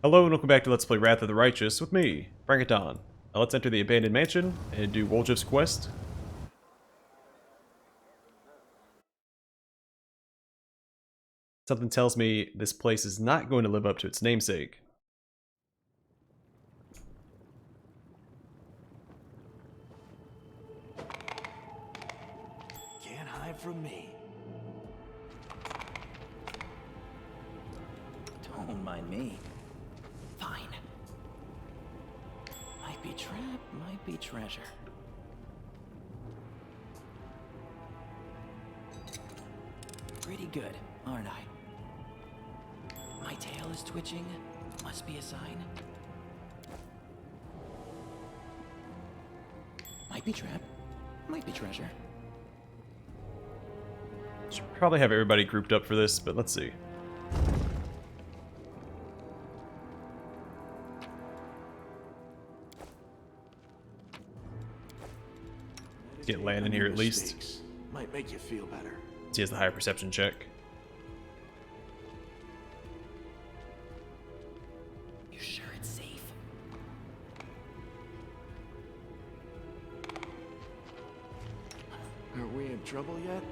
Hello and welcome back to Let's Play Wrath of the Righteous with me, Bring It On. Now let's enter the abandoned mansion and do Woljif's quest. Something tells me this place is not going to live up to its namesake. Can't hide from me. Don't mind me. Fine. Might be trap, might be treasure. Pretty good, aren't I? My tail is twitching. Must be a sign. Might be trap, might be treasure. Should probably have everybody grouped up for this, but let's see. Get Lan in here at least. Might make you feel better. He has the higher perception check. You sure it's safe? Are we in trouble yet?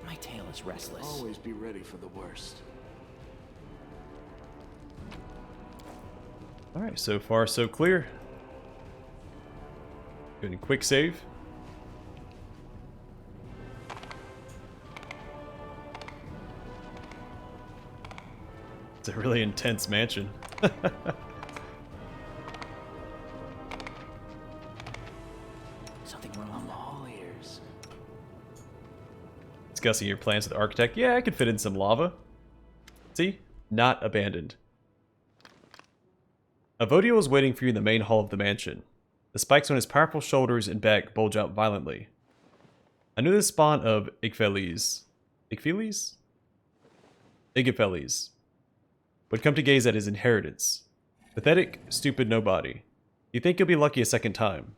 My tail is restless. Always be ready for the worst. Alright, so far so clear. Good and quick save. It's a really intense mansion. Something wrong. I'm all ears. Discussing your plans with the architect. Yeah, I could fit in some lava. See? Not abandoned. A Vodo is waiting for you in the main hall of the mansion. The spikes on his powerful shoulders and back bulge out violently. I knew the spawn of Igfeles would come to gaze at his inheritance. Pathetic, stupid nobody. You think you'll be lucky a second time.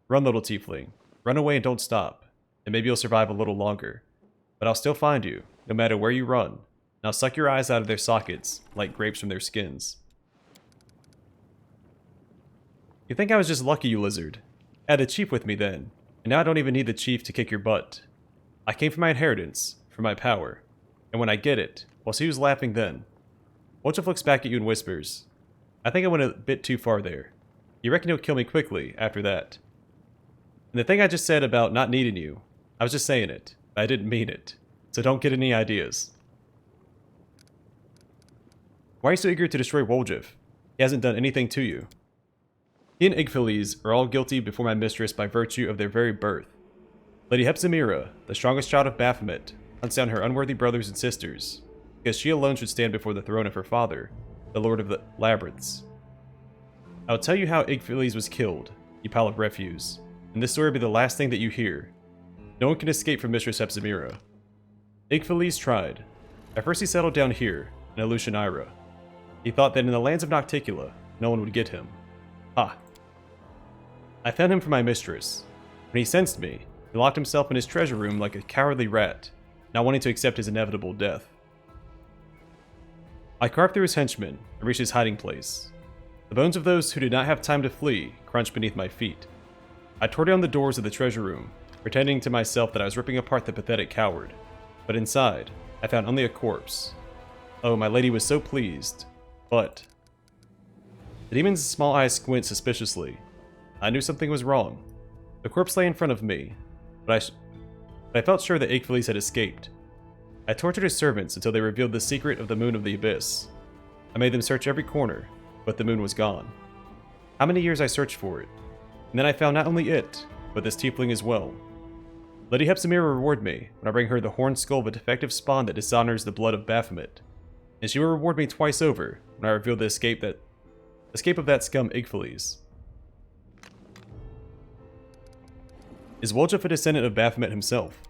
Run, little tiefling. Run away and don't stop. And maybe you'll survive a little longer. But I'll still find you, no matter where you run. And I'll suck your eyes out of their sockets, like grapes from their skins. You think I was just lucky, you lizard. I had a chief with me then, and now I don't even need the chief to kick your butt. I came for my inheritance, for my power. And when I get it, well, see who's laughing then. Woljif looks back at you and whispers, I think I went a bit too far there. You reckon he'll kill me quickly after that. And the thing I just said about not needing you, I was just saying it. I didn't mean it. So don't get any ideas. Why are you so eager to destroy Woljif? He hasn't done anything to you. He and Igfeles are all guilty before my mistress by virtue of their very birth. Lady Hepzibah, the strongest child of Baphomet, hunts down her unworthy brothers and sisters, because she alone should stand before the throne of her father, the Lord of the Labyrinths. I'll tell you how Igfeles was killed, you pile of refuse, and this story will be the last thing that you hear. No one can escape from Mistress Hepzibah. Igfeles tried. At first he settled down here, in Alushanira. He thought that in the lands of Nocticula, no one would get him. Ha! I found him for my mistress. When he sensed me, he locked himself in his treasure room like a cowardly rat, not wanting to accept his inevitable death. I carved through his henchmen and reached his hiding place. The bones of those who did not have time to flee crunched beneath my feet. I tore down the doors of the treasure room, pretending to myself that I was ripping apart the pathetic coward. But inside, I found only a corpse. Oh, my lady was so pleased. But the demon's small eyes squint suspiciously. I knew something was wrong. The corpse lay in front of me, but I felt sure that Igfeles had escaped. I tortured his servants until they revealed the secret of the moon of the abyss. I made them search every corner, but the moon was gone. How many years I searched for it, and then I found not only it, but this tiefling as well. Lady Hepzibah will reward me when I bring her the horned skull of a defective spawn that dishonors the blood of Baphomet, and she will reward me twice over when I reveal the escape of that scum Igfeles. Is Woljif a descendant of Baphomet himself?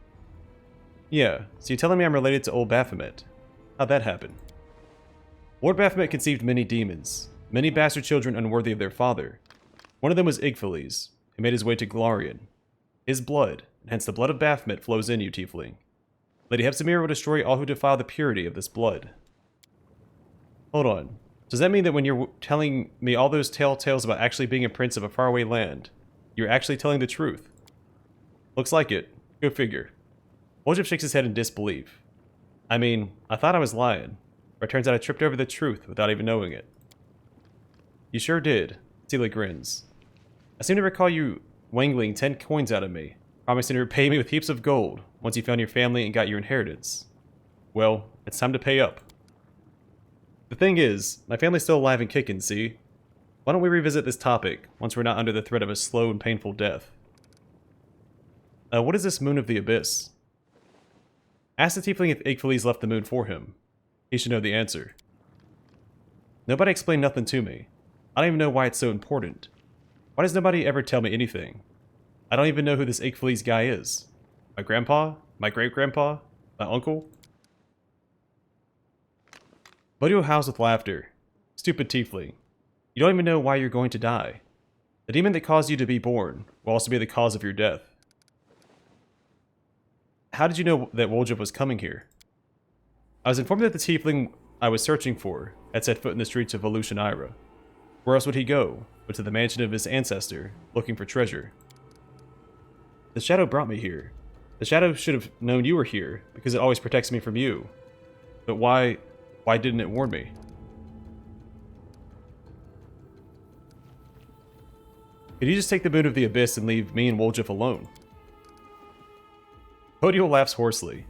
Yeah, so you're telling me I'm related to old Baphomet. How'd that happen? Lord Baphomet conceived many demons, many bastard children unworthy of their father. One of them was Igfeles, who made his way to Glarian. His blood, and hence the blood of Baphomet, flows in you, tiefling. Lady Hepzibah will destroy all who defile the purity of this blood. Hold on. Does that mean that when you're telling me all those tall tales about actually being a prince of a faraway land, you're actually telling the truth? Looks like it. Go figure. Woljif shakes his head in disbelief. I mean, I thought I was lying, but it turns out I tripped over the truth without even knowing it. You sure did. Tila grins. I seem to recall you wangling 10 coins out of me, promising to repay me with heaps of gold once you found your family and got your inheritance. Well, it's time to pay up. The thing is, my family's still alive and kicking, see? Why don't we revisit this topic once we're not under the threat of a slow and painful death? What is this Moon of the Abyss? Ask the tiefling if Igfales left the moon for him. He should know the answer. Nobody explained nothing to me. I don't even know why it's so important. Why does nobody ever tell me anything? I don't even know who this Igfales guy is. My grandpa? My great-grandpa? My uncle? Vodo howls with laughter. Stupid tiefling. You don't even know why you're going to die. The demon that caused you to be born will also be the cause of your death. How did you know that Woljif was coming here? I was informed that the tiefling I was searching for had set foot in the streets of Volutionira. Where else would he go but to the mansion of his ancestor, looking for treasure? The shadow brought me here. The shadow should have known you were here, because it always protects me from you. But why didn't it warn me? Could you just take the Moon of the Abyss and leave me and Woljif alone? Vodo laughs hoarsely.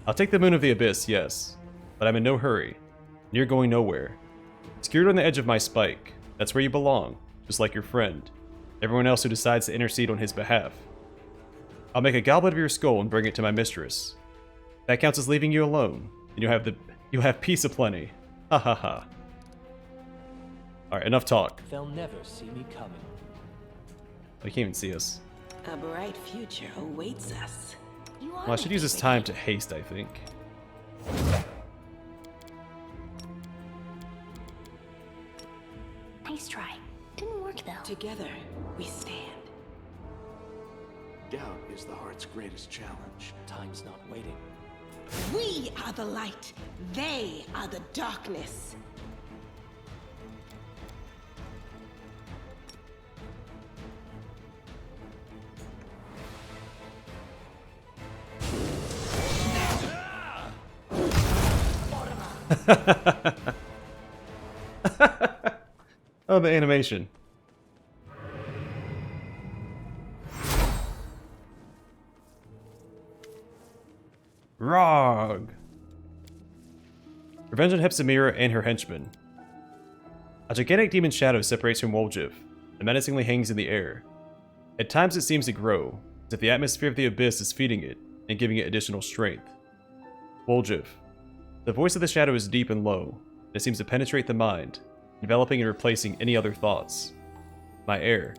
I'll take the Moon of the Abyss, yes, but I'm in no hurry. You're going nowhere. Skewered on the edge of my spike, that's where you belong, just like your friend, everyone else who decides to intercede on his behalf. I'll make a goblet of your skull and bring it to my mistress. That counts as leaving you alone, and you'll have peace aplenty. Ha ha ha. Alright, enough talk. They'll never see me coming. Oh, he can't even see us. A bright future awaits us. Well, I should use this time to haste, I think. Nice try. Didn't work though. Together, we stand. Doubt is the heart's greatest challenge. Time's not waiting. We are the light. They are the darkness. Oh, the animation. Rog! Revenge on Hepzibah and her henchmen. A gigantic demon shadow separates from Woljif and menacingly hangs in the air. At times it seems to grow, as if the atmosphere of the abyss is feeding it and giving it additional strength. Woljif. The voice of the shadow is deep and low, and it seems to penetrate the mind, enveloping and replacing any other thoughts. My heir.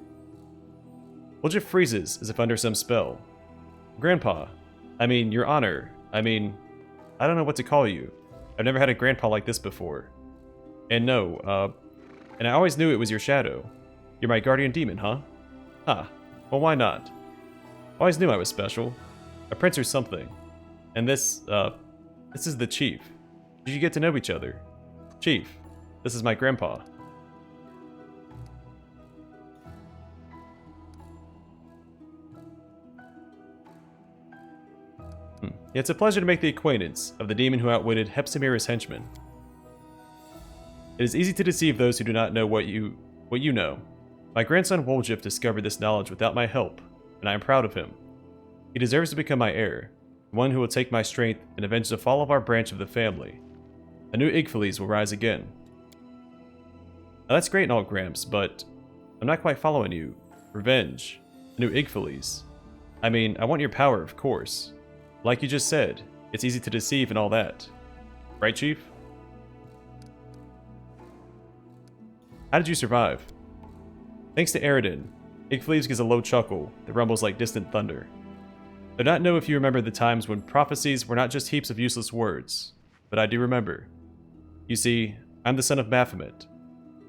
Woljif freezes as if under some spell. Grandpa. I mean, Your Honor. I don't know what to call you. I've never had a grandpa like this before. And no, and I always knew it was your shadow. You're my guardian demon, huh? Huh. Well, why not? Always knew I was special. A prince or something. And this is the chief. Did you get to know each other? Chief, this is my grandpa. It's a pleasure to make the acquaintance of the demon who outwitted Hepzibah's henchmen. It is easy to deceive those who do not know what you know. My grandson Woljif discovered this knowledge without my help, and I am proud of him. He deserves to become my heir, one who will take my strength and avenge the fall of our branch of the family. A new Igfales will rise again. Now that's great and all, Gramps, but I'm not quite following you. Revenge. A new Igfales. I mean, I want your power, of course. Like you just said, it's easy to deceive and all that. Right, Chief? How did you survive? Thanks to Eridan, Igfales gives a low chuckle that rumbles like distant thunder. I do not know if you remember the times when prophecies were not just heaps of useless words, but I do remember. You see, I'm the son of Baphomet.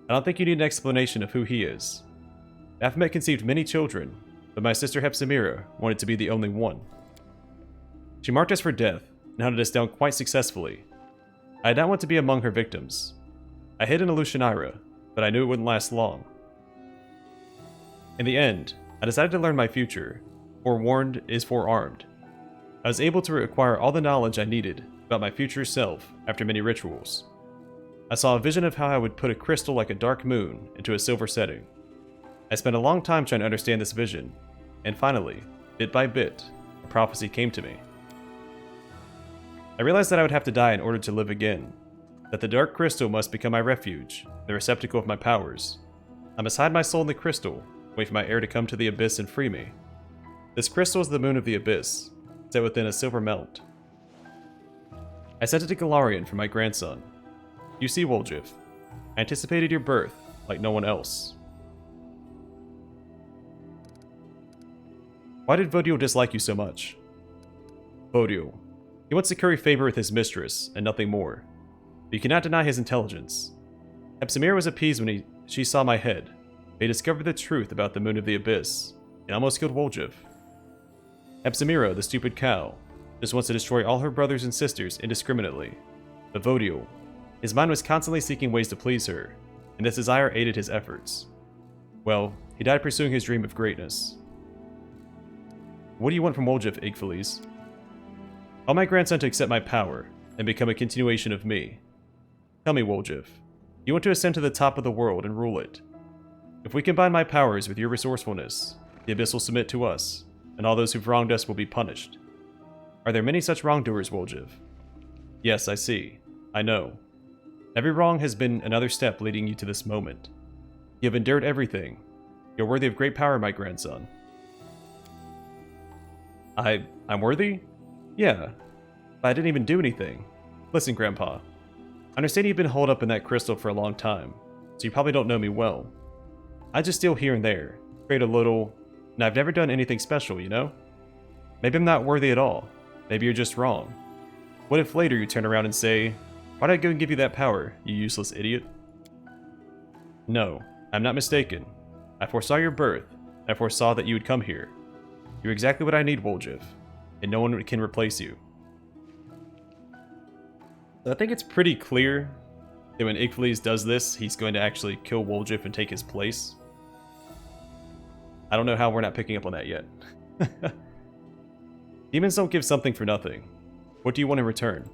I don't think you need an explanation of who he is. Baphomet conceived many children, but my sister Hepzibah wanted to be the only one. She marked us for death and hunted us down quite successfully. I did not want to be among her victims. I hid an Illusionira, but I knew it wouldn't last long. In the end, I decided to learn my future. Forewarned is forearmed. I was able to acquire all the knowledge I needed about my future self after many rituals. I saw a vision of how I would put a crystal like a dark moon into a silver setting. I spent a long time trying to understand this vision, and finally, bit by bit, a prophecy came to me. I realized that I would have to die in order to live again, that the dark crystal must become my refuge, the receptacle of my powers. I must hide my soul in the crystal, wait for my heir to come to the abyss and free me. This crystal is the moon of the abyss, set within a silver melt. I sent it to Galarian for my grandson. You see, Woljif, I anticipated your birth like no one else. Why did Vodo dislike you so much? Vodo. He wants to curry favor with his mistress, and nothing more. But you cannot deny his intelligence. Hepzibah was appeased when she saw my head. They discovered the truth about the moon of the abyss, and almost killed Woljif. Hepzibah, the stupid cow, just wants to destroy all her brothers and sisters indiscriminately. But Vodo, his mind was constantly seeking ways to please her, and this desire aided his efforts. Well, he died pursuing his dream of greatness. What do you want from Woljif, Igfales? I want my grandson to accept my power, and become a continuation of me. Tell me, Woljif, you want to ascend to the top of the world and rule it. If we combine my powers with your resourcefulness, the Abyss will submit to us, and all those who've wronged us will be punished. Are there many such wrongdoers, Woljif? Yes, I see. I know. Every wrong has been another step leading you to this moment. You have endured everything. You're worthy of great power, my grandson. I'm worthy? Yeah, but I didn't even do anything. Listen, Grandpa. I understand you've been holed up in that crystal for a long time, so you probably don't know me well. I just steal here and there, trade a little, and I've never done anything special, you know? Maybe I'm not worthy at all. Maybe you're just wrong. What if later you turn around and say, why did I go and give you that power, you useless idiot? No, I'm not mistaken. I foresaw your birth, and I foresaw that you would come here. You're exactly what I need, Woljif, and no one can replace you. I think it's pretty clear that when Igfales does this, he's going to actually kill Woljif and take his place. I don't know how we're not picking up on that yet. Demons don't give something for nothing. What do you want in return?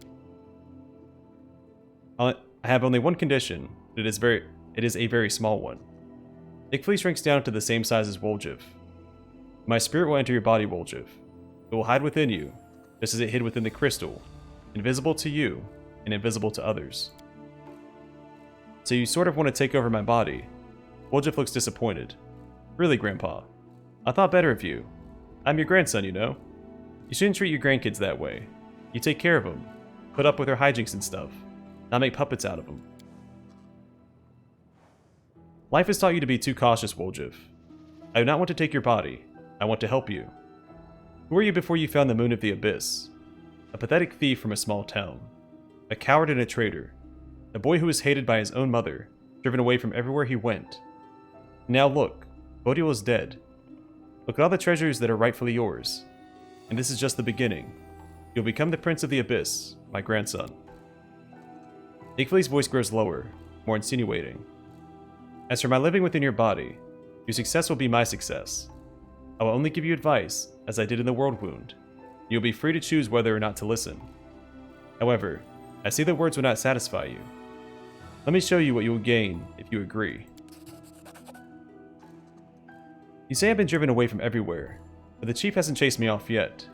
I have only one condition. It is a very small one. Igfales shrinks down to the same size as Woljif. My spirit will enter your body, Woljif. It will hide within you, just as it hid within the crystal, invisible to you and invisible to others. So you sort of want to take over my body. Woljif looks disappointed. Really, Grandpa? I thought better of you. I'm your grandson, you know. You shouldn't treat your grandkids that way. You take care of them, put up with their hijinks and stuff, not make puppets out of them. Life has taught you to be too cautious, Woljif. I do not want to take your body. I want to help you. Who were you before you found the moon of the abyss? A pathetic thief from a small town. A coward and a traitor. A boy who was hated by his own mother, driven away from everywhere he went. Now look, Vodo is dead. Look at all the treasures that are rightfully yours. And this is just the beginning. You'll become the Prince of the Abyss, my grandson. Igfales' voice grows lower, more insinuating. As for my living within your body, your success will be my success. I will only give you advice, as I did in the World Wound. You'll be free to choose whether or not to listen. However, I see that words will not satisfy you. Let me show you what you will gain if you agree. You say I've been driven away from everywhere, but the Chief hasn't chased me off yet.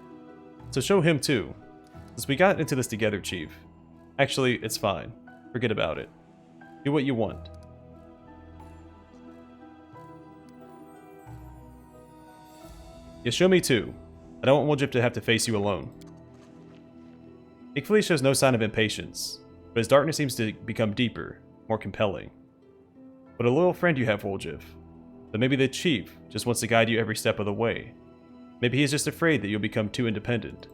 So show him too, since we got into this together, Chief. Actually, it's fine. Forget about it. Do what you want. You show me too. I don't want Woljif to have to face you alone. Igfales shows no sign of impatience, but his darkness seems to become deeper, more compelling. What a loyal friend you have, Woljif. But maybe the Chief just wants to guide you every step of the way. Maybe he's just afraid that you'll become too independent.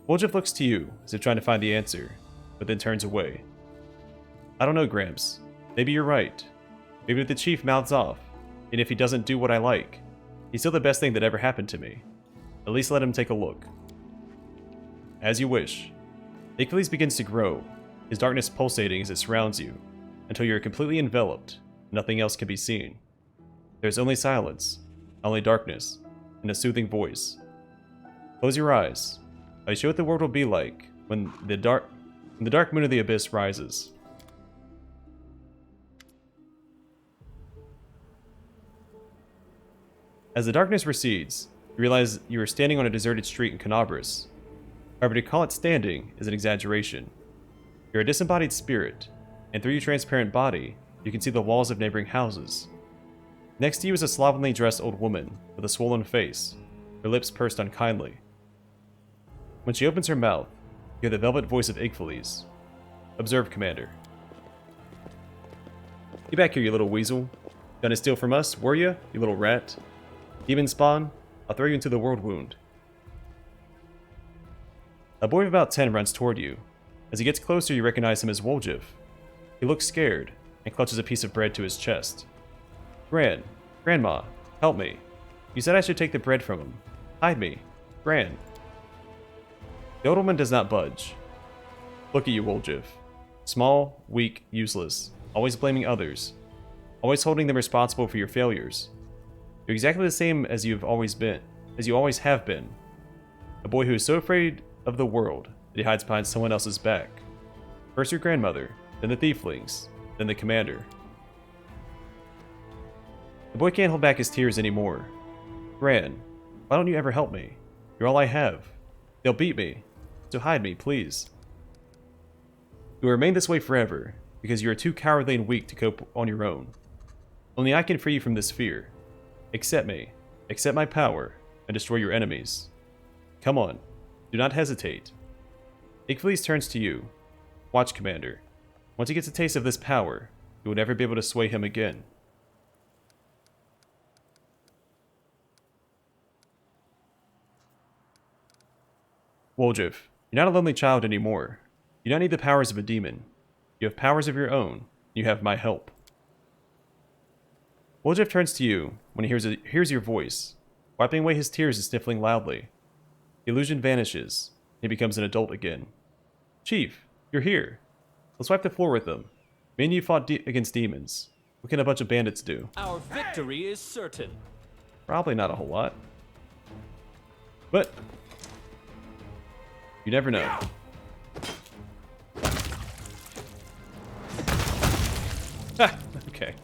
Woljif looks to you, as if trying to find the answer, but then turns away. I don't know, Gramps. Maybe you're right. Maybe if the Chief mouths off, and if he doesn't do what I like, he's still the best thing that ever happened to me. At least let him take a look. As you wish. Igfales begins to grow, his darkness pulsating as it surrounds you, until you are completely enveloped, nothing else can be seen. There is only silence, only darkness, and a soothing voice. Close your eyes. I show what the world will be like when the dark moon of the abyss rises. As the darkness recedes, you realize you are standing on a deserted street in Canabris. However, to call it standing is an exaggeration. You're a disembodied spirit, and through your transparent body, you can see the walls of neighboring houses. Next to you is a slovenly dressed old woman with a swollen face, her lips pursed unkindly. When she opens her mouth, you hear the velvet voice of Igfeles. Observe, Commander. Get back here, you little weasel. Gonna steal from us, were you little rat? Demon spawn, I'll throw you into the world wound. A boy of about 10 runs toward you. As he gets closer, you recognize him as Woljif. He looks scared and clutches a piece of bread to his chest. Grandma, help me. You said I should take the bread from him. Hide me. Gran. The old woman does not budge. Look at you, Woljif. Small, weak, useless, always blaming others, always holding them responsible for your failures. You're exactly the same as you always have been. A boy who is so afraid of the world that he hides behind someone else's back. First your grandmother, then the thieflings, then the commander. The boy can't hold back his tears anymore. Gran, why don't you ever help me? You're all I have. They'll beat me, so hide me, please. You will remain this way forever, because you are too cowardly and weak to cope on your own. Only I can free you from this fear. Accept me, accept my power, and destroy your enemies. Come on, do not hesitate. Igfeles turns to you. Watch, Commander. Once he gets a taste of this power, you will never be able to sway him again. Woljif, you're not a lonely child anymore. You don't need the powers of a demon. You have powers of your own. You have my help. Woljif turns to you when he hears your voice, wiping away his tears and sniffling loudly. The illusion vanishes. He becomes an adult again. Chief, you're here. Let's wipe the floor with them. Me and you fought against demons. What can a bunch of bandits do? Our victory is certain. Probably not a whole lot. But you never know. Ha! Okay.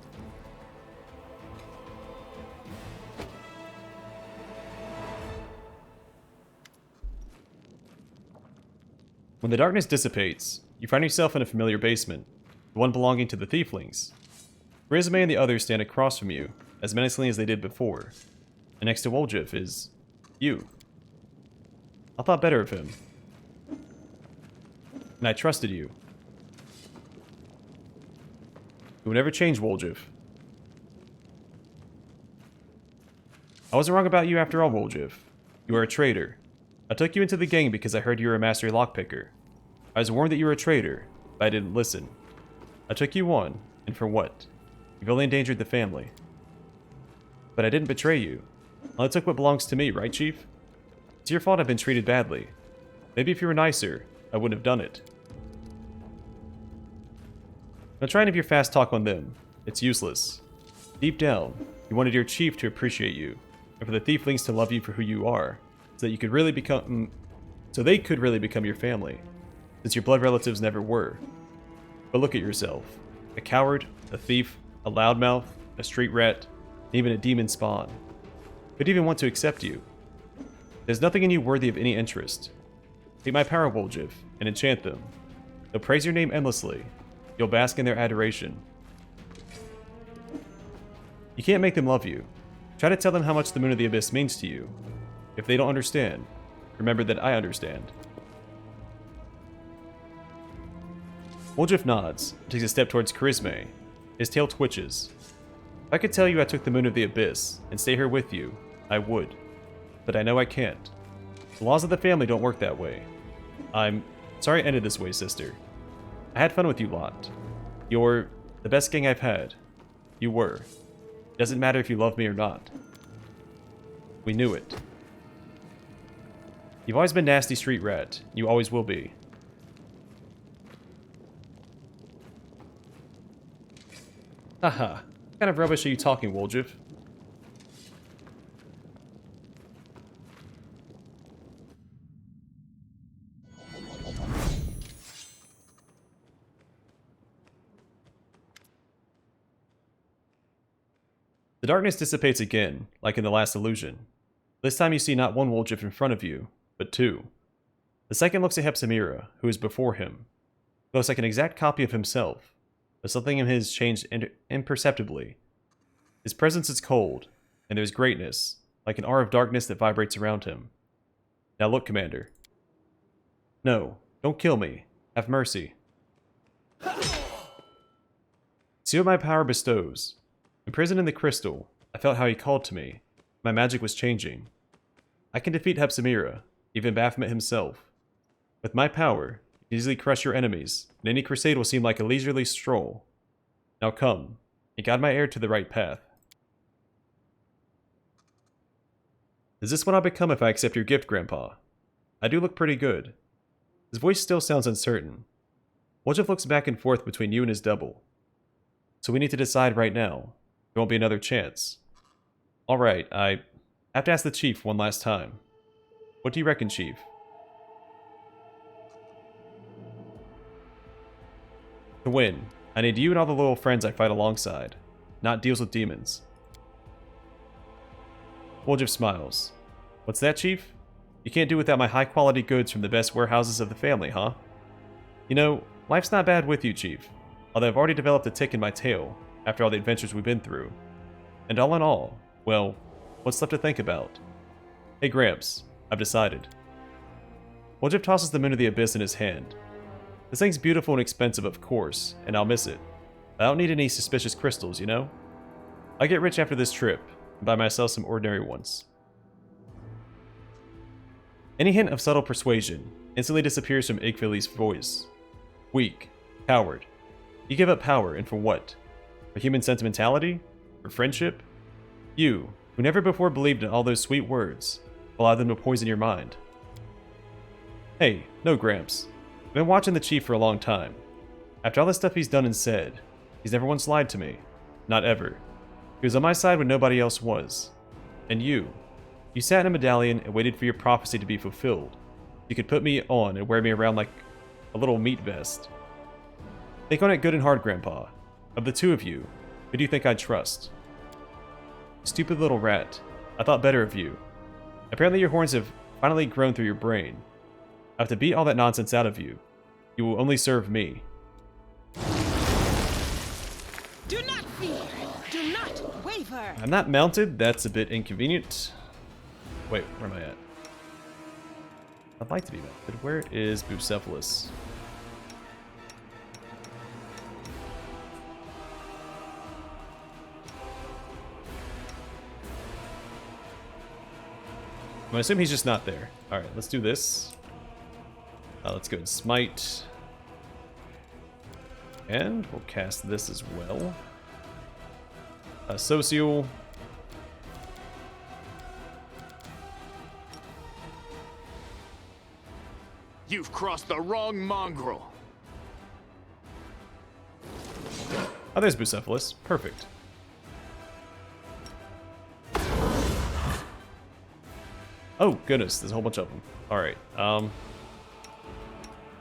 When the darkness dissipates, you find yourself in a familiar basement, the one belonging to the thieflings. Resume and the others stand across from you, as menacingly as they did before. And next to Woljif is you. I thought better of him. And I trusted you. You would never change, Woljif. I wasn't wrong about you after all, Woljif. You are a traitor. I took you into the gang because I heard you were a master lockpicker. I was warned that you were a traitor, but I didn't listen. I took you on, and for what? You've only endangered the family. But I didn't betray you. I only took what belongs to me, right, Chief? It's your fault I've been treated badly. Maybe if you were nicer, I wouldn't have done it. Don't try any of your fast talk on them. It's useless. Deep down, you wanted your chief to appreciate you, and for the thieflings to love you for who you are, so that you could really become... so they could really become your family, since your blood relatives never were. But look at yourself. A coward, a thief, a loudmouth, a street rat, and even a demon spawn. Who'd even want to accept you? There's nothing in you worthy of any interest. Take my power, Woljif, and enchant them. They'll praise your name endlessly. You'll bask in their adoration. You can't make them love you. Try to tell them how much the Moon of the Abyss means to you. If they don't understand, remember that I understand. Woljif nods, and takes a step towards Charisme. His tail twitches. If I could tell you I took the Moon of the Abyss and stay here with you, I would. But I know I can't. The laws of the family don't work that way. I'm sorry it ended this way, sister. I had fun with you lot. You're the best gang I've had. You were. It doesn't matter if you love me or not. We knew it. You've always been nasty street rat. You always will be. Haha. What kind of rubbish are you talking, Woljif? The darkness dissipates again, like in the last illusion. This time you see not one Woljif in front of you, but two. The second looks at Hepsimira, who is before him. He looks like an exact copy of himself, but something in his changed imperceptibly. His presence is cold, and there's greatness, like an aura of darkness that vibrates around him. Now look, Commander. No, don't kill me. Have mercy. See what my power bestows. Imprisoned in the crystal, I felt how he called to me. My magic was changing. I can defeat Hepsimira, even Baphomet himself. With my power, you can easily crush your enemies, and any crusade will seem like a leisurely stroll. Now come, and guide my heir to the right path. Is this what I'll become if I accept your gift, Grandpa? I do look pretty good. His voice still sounds uncertain. Woljif looks back and forth between you and his double. So we need to decide right now. There won't be another chance. Alright, I have to ask the Chief one last time. What do you reckon, Chief? To win, I need you and all the loyal friends I fight alongside, not deals with demons. Woljif smiles. What's that, Chief? You can't do without my high-quality goods from the best warehouses of the family, huh? You know, life's not bad with you, Chief. Although I've already developed a tick in my tail, after all the adventures we've been through. And all in all, well, what's left to think about? Hey Gramps, I've decided. Woljif tosses the Moon of the Abyss in his hand. This thing's beautiful and expensive, of course, and I'll miss it. I don't need any suspicious crystals, you know? I'll get rich after this trip, and buy myself some ordinary ones. Any hint of subtle persuasion instantly disappears from Igfili's voice. Weak. Coward. You give up power, and for what? For human sentimentality? For friendship? You, who never before believed in all those sweet words, allow them to poison your mind. Hey, no Gramps. I've been watching the Chief for a long time. After all the stuff he's done and said, he's never once lied to me. Not ever. He was on my side when nobody else was. And you sat in a medallion and waited for your prophecy to be fulfilled. You could put me on and wear me around like a little meat vest. Think on it good and hard, Grandpa. Of the two of you, who do you think I'd trust? Stupid little rat. I thought better of you. Apparently your horns have finally grown through your brain. I have to beat all that nonsense out of you. You will only serve me. Do not fear. Do not waver. I'm not mounted. That's a bit inconvenient. Wait, where am I at? I'd like to be mounted. Where is Bucephalus? I'm gonna assume he's just not there. Alright, let's do this. Let's go and smite. And we'll cast this as well. Social. You've crossed the wrong mongrel. Oh, there's Bucephalus. Perfect. Oh, goodness. There's a whole bunch of them. Alright.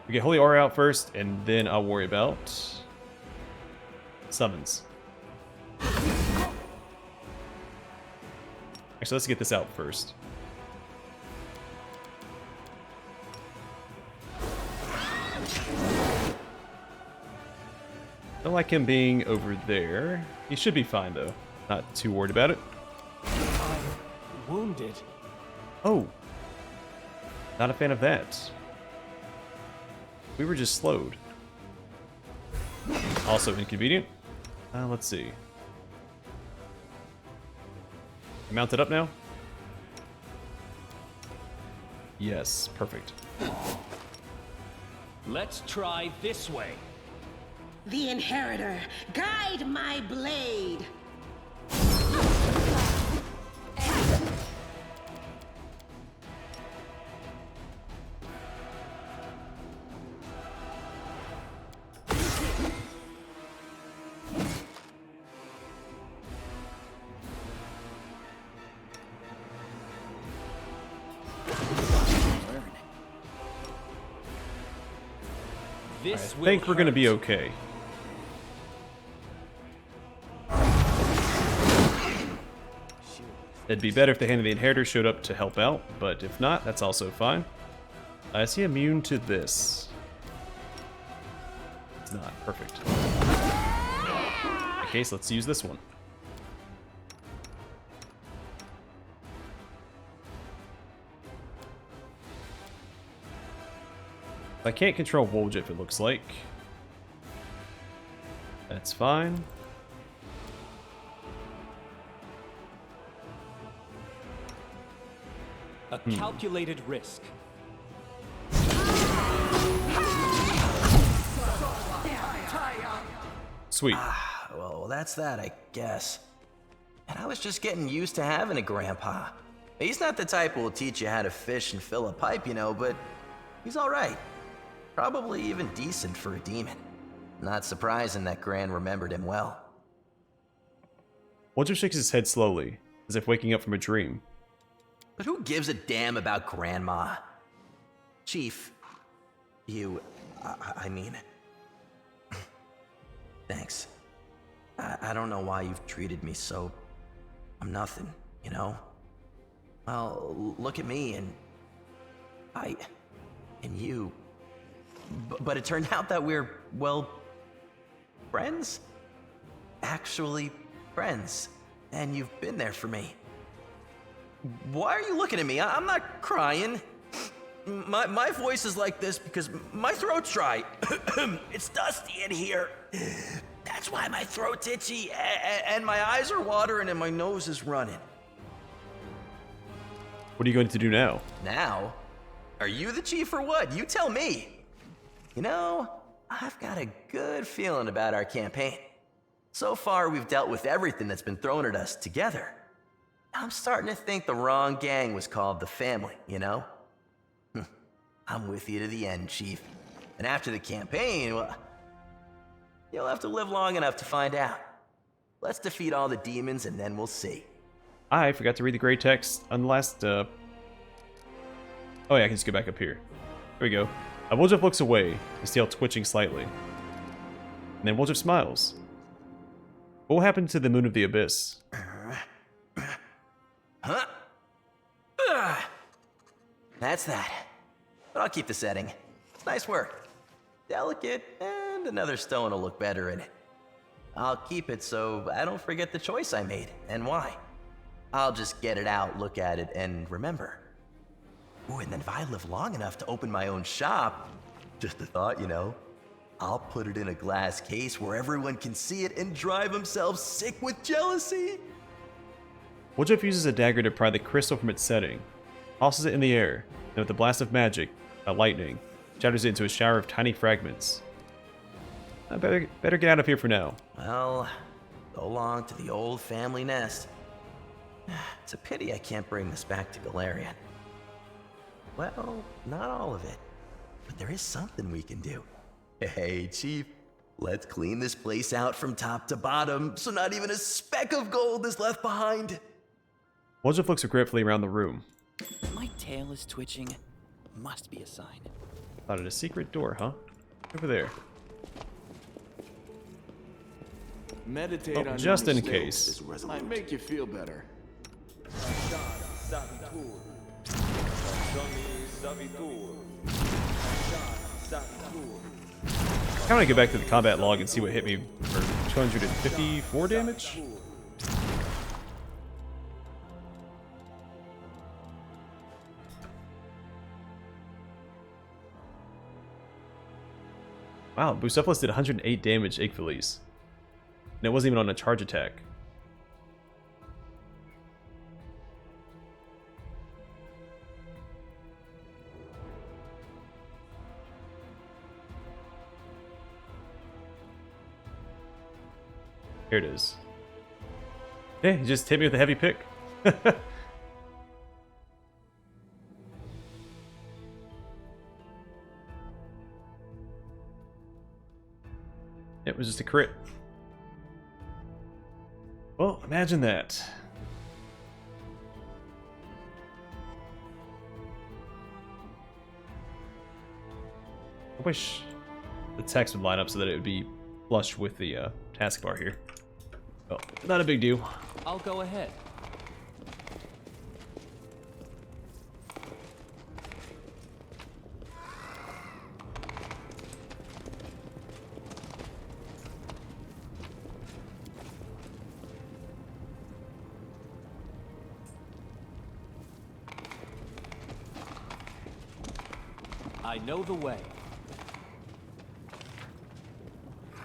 We get Holy Aura out first, and then I'll worry about summons. Actually, let's get this out first. Don't like him being over there. He should be fine, though. Not too worried about it. I'm wounded. Oh. Not a fan of that. We were just slowed. Also inconvenient. Let's see. Mounted up now? Yes, perfect. Let's try this way. The Inheritor, guide my blade. This I will think we're gonna be hurt. okay. It'd be better if the Hand of the Inheritor showed up to help out, but if not, that's also fine. Is he immune to this? It's not. Perfect. In that case, let's use this one. I can't control Woljif, it looks like. That's fine. A calculated risk. Sweet. Well, that's that, I guess. And I was just getting used to having a grandpa. He's not the type who will teach you how to fish and fill a pipe, you know, but he's alright. Probably even decent for a demon. Not surprising that Gran remembered him well. Woljif shakes his head slowly, as if waking up from a dream. But who gives a damn about Grandma? Chief, I mean... Thanks. I don't know why you've treated me so... I'm nothing, you know? Well, look at me and... and you... But it turned out that we're, well... friends? Actually, friends. And you've been there for me. Why are you looking at me? I'm not crying. My voice is like this because my throat's dry. It's dusty in here. That's why my throat's itchy and my eyes are watering and my nose is running. What are you going to do now? Now? Are you the chief or what? You tell me. You know, I've got a good feeling about our campaign. So far, we've dealt with everything that's been thrown at us together. I'm starting to think the wrong gang was called the Family, you know? I'm with you to the end, Chief. And after the campaign, well, you'll have to live long enough to find out. Let's defeat all the demons and then we'll see. I forgot to read the gray text on the last, Oh yeah, I can just go back up here. Here we go. Woljif looks away, his tail twitching slightly. And then Woljif smiles. What will happen to the Moon of the Abyss? Huh? That's that. But I'll keep the setting. It's nice work. Delicate, and another stone will look better in it. I'll keep it so I don't forget the choice I made, and why. I'll just get it out, look at it, and remember. Ooh, and then if I live long enough to open my own shop, just a thought, you know, I'll put it in a glass case where everyone can see it and drive themselves sick with jealousy. Woljif uses a dagger to pry the crystal from its setting, tosses it in the air, and with a blast of magic, lightning, shatters it into a shower of tiny fragments. I better get out of here for now. Well, so long to the old family nest. It's a pity I can't bring this back to Galarian. Well, not all of it, but there is something we can do. Hey, Chief, let's clean this place out from top to bottom so not even a speck of gold is left behind. Woljif looks regretfully around the room. My tail is twitching. Must be a sign. Thought it a secret door, huh? Over there. Meditate Oh, on just your in mistakes. case. This might make you feel better. I want to go back to the combat log and see what hit me for 254 damage. Wow, Bucephalus did 108 damage Igphillies. And it wasn't even on a charge attack. Here it is. Yeah, he just hit me with a heavy pick. It was just a crit. Well, imagine that. I wish the text would line up so that it would be flush with the taskbar here. Well, not a big deal. I'll go ahead. I know the way. I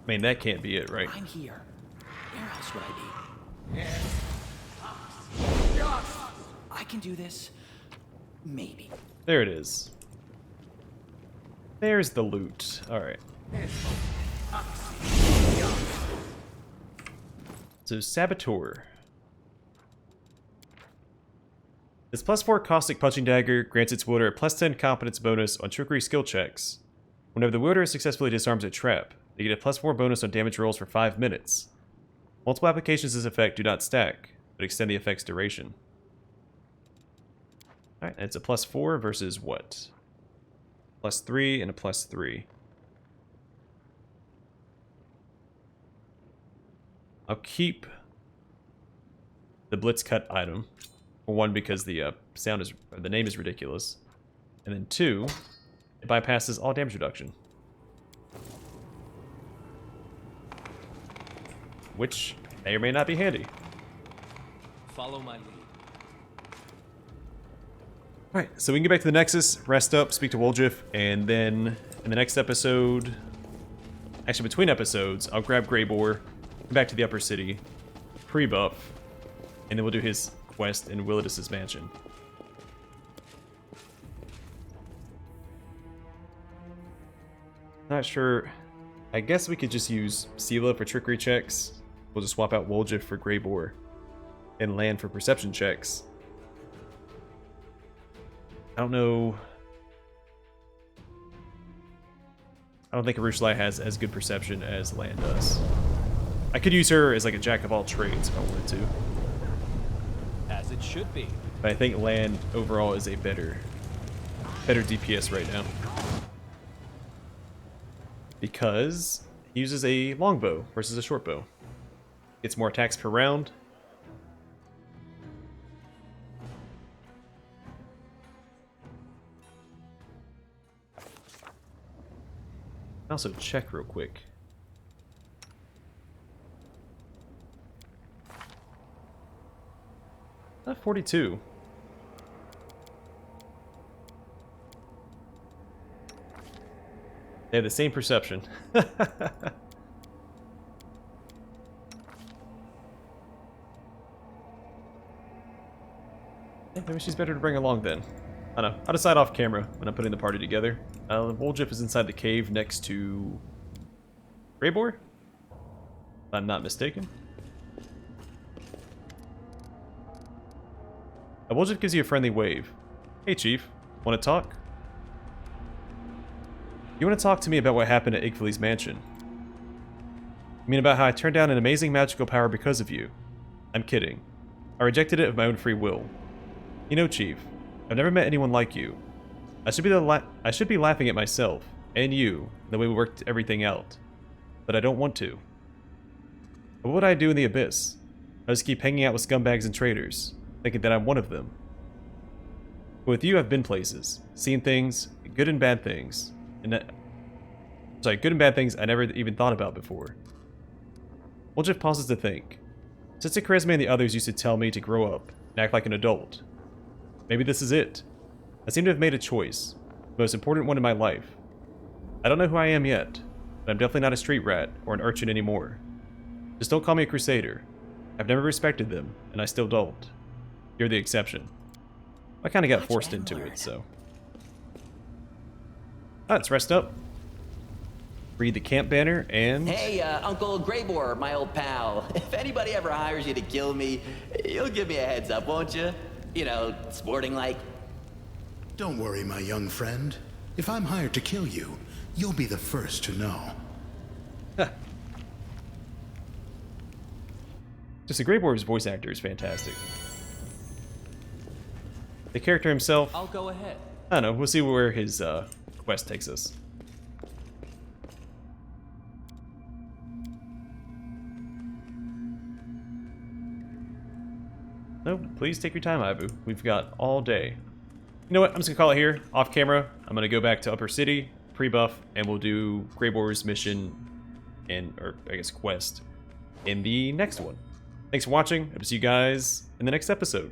mean, that can't be it, right? I'm here. Where else would I be? I can do this. Maybe. There it is. There's the loot. Alright. So, Saboteur. This +4 caustic punching dagger grants its wielder a +10 competence bonus on trickery skill checks. Whenever the wielder successfully disarms a trap, they get a +4 bonus on damage rolls for 5 minutes. Multiple applications of this effect do not stack, but extend the effect's duration. Alright, and it's a +4 versus what? +3 and a +3. I'll keep the Blitz Cut item. For one, because the the name is ridiculous, and then two, it bypasses all damage reduction, which may or may not be handy. Follow my lead. All right, so we can get back to the Nexus, rest up, speak to Woljif, and then in the next episode, actually between episodes, I'll grab Greybor, come back to the Upper City, pre-buff, and then we'll do his quest in Willidus's mansion. Not sure. I guess we could just use Sela for trickery checks. We'll just swap out Woljif for Greybor and Land for perception checks. I don't know. I don't think Arushlai has as good perception as Land does. I could use her as like a jack of all trades if I wanted to. As it should be. But I think Land overall is a better DPS right now. Because he uses a longbow versus a shortbow. Gets more attacks per round. Also check real quick. 42. They have the same perception. Maybe she's better to bring along then. I don't know. I'll decide off camera when I'm putting the party together. Woljif is inside the cave next to Greybor, if I'm not mistaken. Woljif gives you a friendly wave. Hey, Chief. Want to talk? You want to talk to me about what happened at Igfili's mansion? You mean about how I turned down an amazing magical power because of you? I'm kidding. I rejected it of my own free will. You know, Chief, I've never met anyone like you. I should be laughing at myself, and you, the way we worked everything out. But I don't want to. What would I do in the Abyss? I just keep hanging out with scumbags and traitors, thinking that I'm one of them. But with you, I've been places, seen things, good and bad things, good and bad things I never even thought about before. Woljif pauses to think. Sister Charisma and the others used to tell me to grow up and act like an adult. Maybe this is it. I seem to have made a choice, the most important one in my life. I don't know who I am yet, but I'm definitely not a street rat or an urchin anymore. Just don't call me a crusader. I've never respected them, and I still don't. You're the exception. I kind of got forced into it, so. Let's rest up. Read the camp banner and... Hey, Uncle Greybor, my old pal. If anybody ever hires you to kill me, you'll give me a heads up, won't you? You know, sporting like. Don't worry, my young friend. If I'm hired to kill you, you'll be the first to know. Just the Greybor's voice actor is fantastic. The character himself, I'll go ahead. I don't know, we'll see where his quest takes us. No, please take your time, Ibu. We've got all day. You know what? I'm just gonna call it here, off camera. I'm gonna go back to Upper City, pre-buff, and we'll do Grey Boar's mission or I guess quest in the next one. Thanks for watching. I'll see you guys in the next episode.